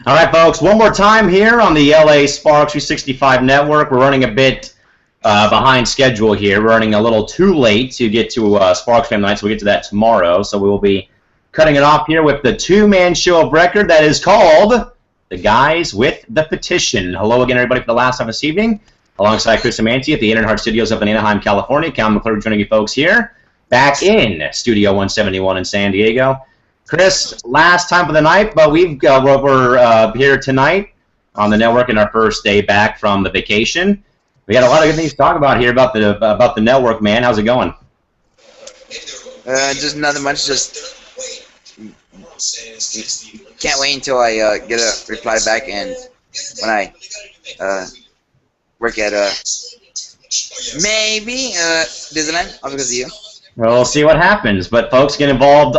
All right, folks, one more time here on the LA Sparks 365 Network. We're running a bit behind schedule here. We're running a little too late to get to Sparks Family Night, so we'll get to that tomorrow. So we will be cutting it off here with the two-man show of record that is called The Guys with the Petition. Hello again, everybody, for the last time this evening. Alongside Chris Amanti at the Heart Studios up in Anaheim, California. Cal McClure joining you folks here. Back in Studio 171 in San Diego. Chris, last time for the night, but we're here tonight on the network in our first day back from the vacation. We got a lot of good things to talk about here about the network, man. How's it going? Just nothing much. Just can't wait until I get a reply back, and when I work at maybe Disneyland, all because of you. Well, we'll see what happens. But folks, get involved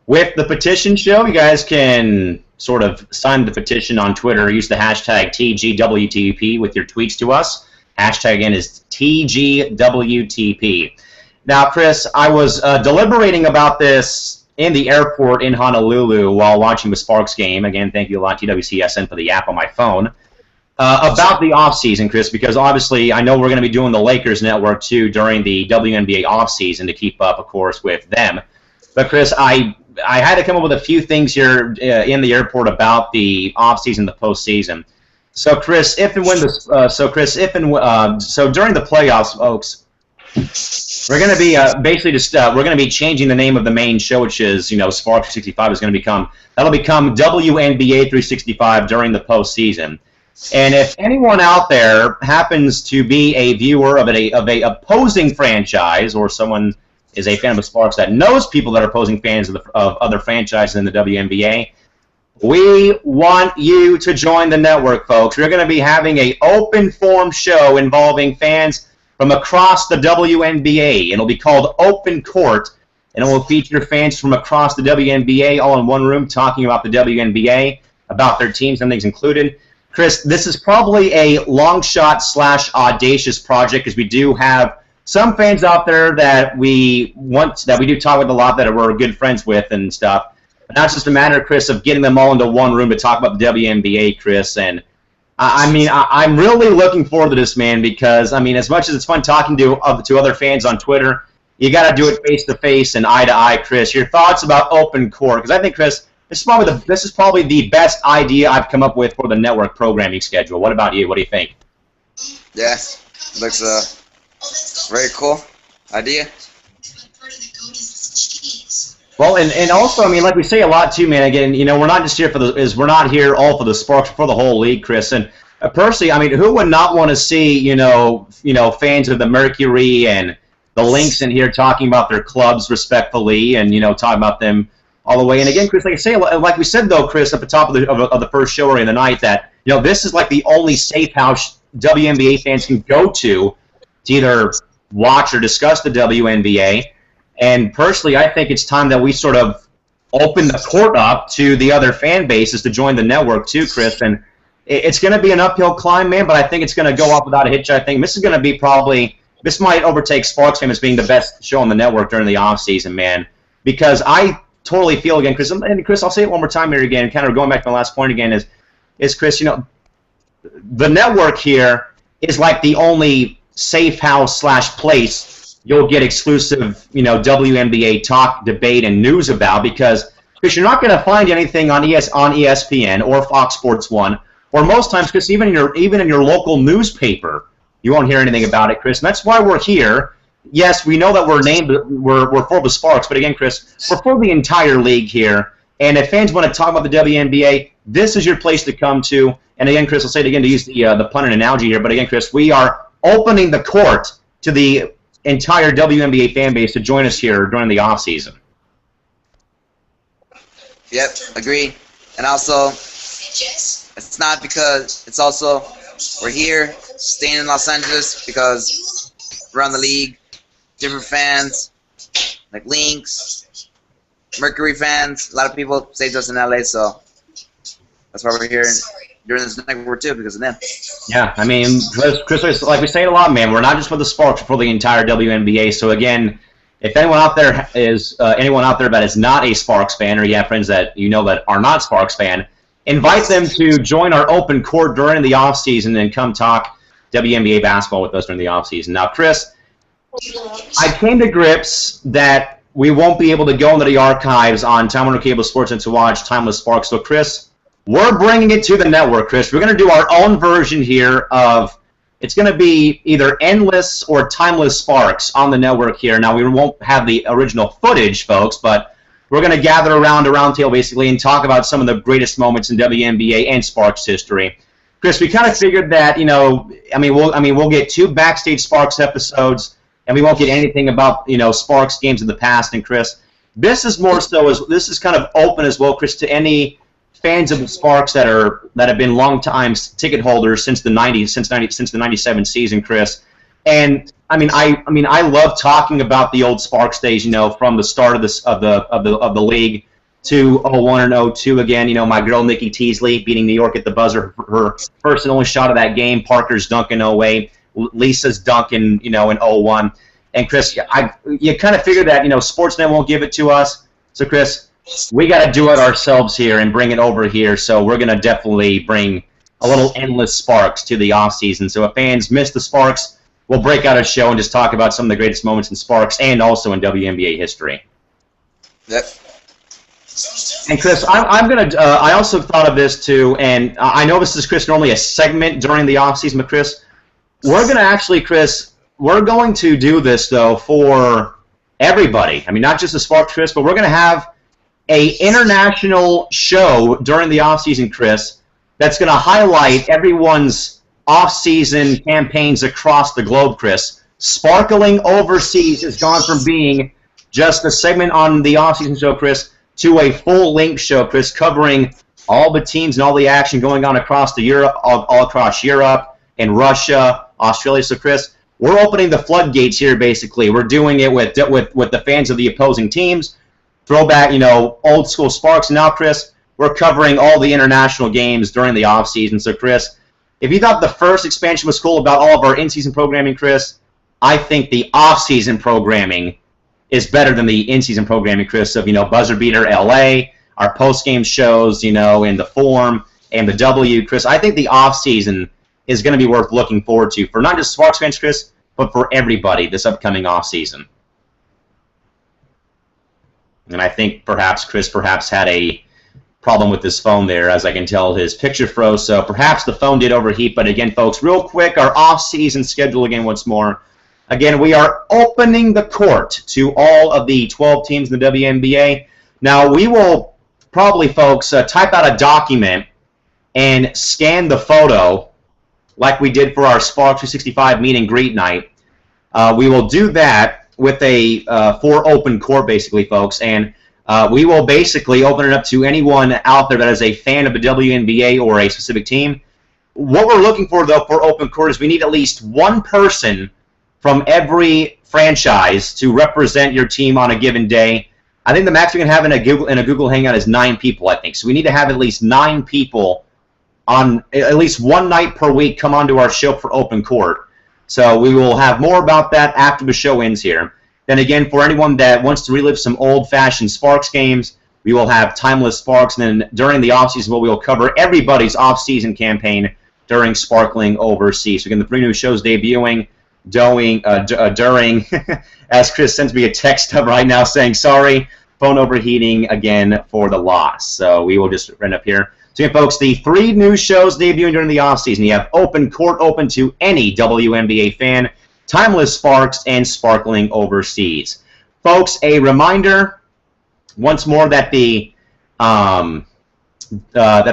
with the petition show. You guys can sort of sign the petition on Twitter. Use the hashtag TGWTP with your tweets to us. Hashtag again is TGWTP. Now, Chris, I was deliberating about this in the airport in Honolulu while watching the Sparks game. Again, thank you a lot, TWCSN, for the app on my phone. About the offseason, Chris, because obviously I know we're going to be doing the Lakers network too during the WNBA offseason to keep up, of course, with them. But, Chris, I had to come up with a few things here in the airport about the offseason, the postseason. So, Chris, during the playoffs, folks, we're going to be basically just we're going to be changing the name of the main show, which is Sparks 365 is going to become WNBA 365 during the postseason. And if anyone out there happens to be a viewer of a opposing franchise, or someone is a fan of the Sparks that knows people that are opposing fans of other franchises in the WNBA, we want you to join the network, folks. We're going to be having an open forum show involving fans from across the WNBA. It'll be called Open Court, and it will feature fans from across the WNBA all in one room talking about the WNBA, about their teams and things included. Chris, this is probably a long shot / audacious project, because we do have some fans out there that we do talk with a lot, that we're good friends with and stuff. But now it's just a matter, Chris, of getting them all into one room to talk about the WNBA, Chris. And I'm really looking forward to this, man, because as much as it's fun talking to other fans on Twitter, you got to do it face to face and eye to eye, Chris. Your thoughts about Open Court? Because I think, Chris, this is probably the best idea I've come up with for the network programming schedule. What about you? What do you think? Yeah, it looks very cool idea. Well, and also, like we say a lot too, man. Again, we're not just here we're not here all for the Sparks, for the whole league, Chris. And personally, who would not want to see fans of the Mercury and the Lynx in here talking about their clubs respectfully, and talking about them all the way. And again, Chris, like we said though, Chris, at the top of the first show or in the night, that this is like the only safe house WNBA fans can go to either watch or discuss the WNBA. And personally, I think it's time that we sort of open the court up to the other fan bases to join the network too, Chris. And it's going to be an uphill climb, man, but I think it's going to go off without a hitch. I think this is going to be this might overtake Sparks Fam as being the best show on the network during the off season, man, because I totally feel, again, Chris, and Chris, I'll say it one more time here again, kind of going back to my last point again, is Chris, the network here is like the only safe house / place you'll get exclusive, WNBA talk, debate, and news about, because you're not going to find anything on ESPN or Fox Sports 1, or most times, Chris, even in your local newspaper, you won't hear anything about it, Chris. And that's why we're here. Yes, we know that we're for the Sparks, but again, Chris, we're for the entire league here. And if fans want to talk about the WNBA, this is your place to come to. And again, Chris, I'll say it again to use the pun and analogy here, but again, Chris, we are opening the court to the entire WNBA fan base to join us here during the off season. Yep, agree. And also, it's not because it's also we're here staying in Los Angeles because around the league, different fans like Lynx, Mercury fans. A lot of people stay to us in LA, so that's why we're here during this network too, because of them. Yeah, Chris, like we say it a lot, man, we're not just for the Sparks, we're for the entire WNBA. So again, If anyone out there is that is not a Sparks fan, or you have friends that you know that are not Sparks fan, invite them to join our open court during the off season and come talk WNBA basketball with us during the off season. Now, Chris, I came to grips that we won't be able to go into the archives on Time Warner Cable Sports and to watch Timeless Sparks. So, Chris, we're bringing it to the network, Chris. We're going to do our own version here of, it's going to be either Endless or Timeless Sparks on the network here. Now, we won't have the original footage, folks, but we're going to gather around a roundtable, basically, and talk about some of the greatest moments in WNBA and Sparks history. Chris, we kind of figured that, we'll get 2 backstage Sparks episodes, and we won't get anything about, Sparks games in the past. And Chris, this is more so this is kind of open as well, Chris, to any fans of the Sparks that have been long-time ticket holders since the 90s, since the 97 season, Chris. And I love talking about the old Sparks days, from the start of the league to 01 and 02 again. My girl Nikki Teasley beating New York at the buzzer, her first and only shot of that game. Parker's dunk in 08, Lisa's dunk in 01. And Chris, you kind of figured that Sportsnet won't give it to us. So Chris, we got to do it ourselves here and bring it over here. So we're going to definitely bring a little Endless Sparks to the off season. So if fans miss the Sparks, we'll break out a show and just talk about some of the greatest moments in Sparks and also in WNBA history. Yep. And Chris, I'm gonna. I also thought of this too, and I know this is, Chris, normally a segment during the off season, but Chris, we're going to do this though for everybody. Not just the Sparks, Chris, but we're going to have a international show during the off season, Chris, that's going to highlight everyone's off season campaigns across the globe, Chris. Sparkling Overseas has gone from being just a segment on the off season show, Chris, to a full-length show, Chris, covering all the teams and all the action going on across all across Europe and Russia, Australia. So, Chris, we're opening the floodgates here, basically. We're doing it with the fans of the opposing teams. Throwback, old school Sparks. Now, Chris, we're covering all the international games during the off season. So, Chris, if you thought the first expansion was cool about all of our in-season programming, Chris, I think the off-season programming is better than the in-season programming, Chris, of, Buzzer Beater LA, our post-game shows, in the Forum, and the W. Chris, I think the off-season is going to be worth looking forward to for not just Sparks fans, Chris, but for everybody this upcoming off-season. And I think Chris had a problem with his phone there. As I can tell, his picture froze, so perhaps the phone did overheat. But again, folks, real quick, our off-season schedule again once more. Again, we are opening the court to all of the 12 teams in the WNBA. Now, we will probably, folks, type out a document and scan the photo like we did for our Sparks 365 meet and greet night. We will do that with for open court, basically, folks, and we will basically open it up to anyone out there that is a fan of the WNBA or a specific team. What we're looking for, though, for open court is we need at least one person from every franchise to represent your team on a given day. I think the max we can have in a Google Hangout is 9 people, I think. So we need to have at least 9 people on at least one night per week come onto our show for open court. So we will have more about that after the show ends here. Then again, for anyone that wants to relive some old-fashioned Sparks games, we will have Timeless Sparks. And then during the offseason, we will cover everybody's off-season campaign during Sparkling Overseas. So again, the 3 new shows debuting during, as Chris sends me a text right now saying, sorry, phone overheating again for the loss. So we will just end up here. So again, folks, the 3 new shows debuting during the offseason. You have Open Court, open to any WNBA fan, Timeless Sparks, and Sparkling Overseas. Folks, a reminder once more that the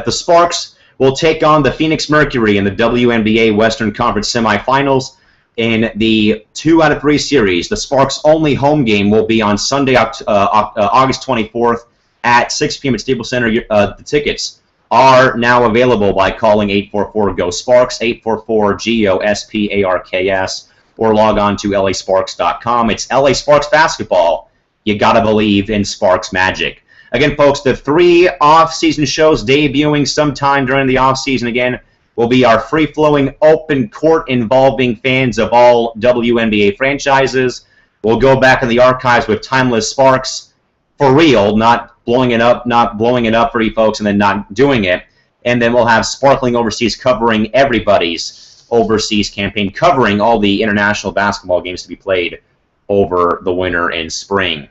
Sparks will take on the Phoenix Mercury in the WNBA Western Conference semifinals in the 2 out of 3 series. The Sparks' only home game will be on Sunday, August 24th at 6 p.m. at Staples Center. The tickets are now available by calling 844-GO-SPARKS, 844-GOSPARKS, or log on to lasparks.com. It's LA Sparks basketball. You gotta believe in Sparks magic. Again, folks, the 3 off-season shows debuting sometime during the off-season again will be our free-flowing open court involving fans of all WNBA franchises. We'll go back in the archives with timeless Sparks for real, not blowing it up for you folks and then not doing it. And then we'll have Sparkling Overseas covering everybody's overseas campaign, covering all the international basketball games to be played over the winter and spring.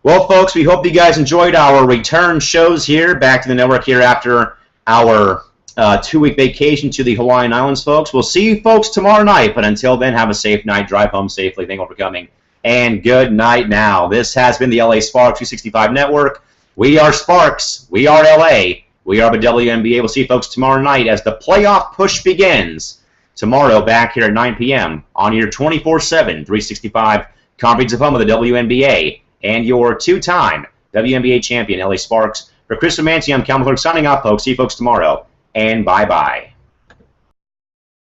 Well, folks, we hope you guys enjoyed our return shows here back to the network here after our 2-week vacation to the Hawaiian Islands, folks. We'll see you folks tomorrow night, but until then, have a safe night. Drive home safely. Thank you for coming, and good night now. This has been the LA Sparks 365 Network. We are Sparks. We are LA. We are the WNBA. We'll see you folks tomorrow night as the playoff push begins. Tomorrow, back here at 9 p.m. on your 24/7, 365 comprehensive home of the WNBA and your two-time WNBA champion, LA Sparks. For Chris Romanti, I'm Cal McClure signing off, folks. See you folks tomorrow. And bye-bye.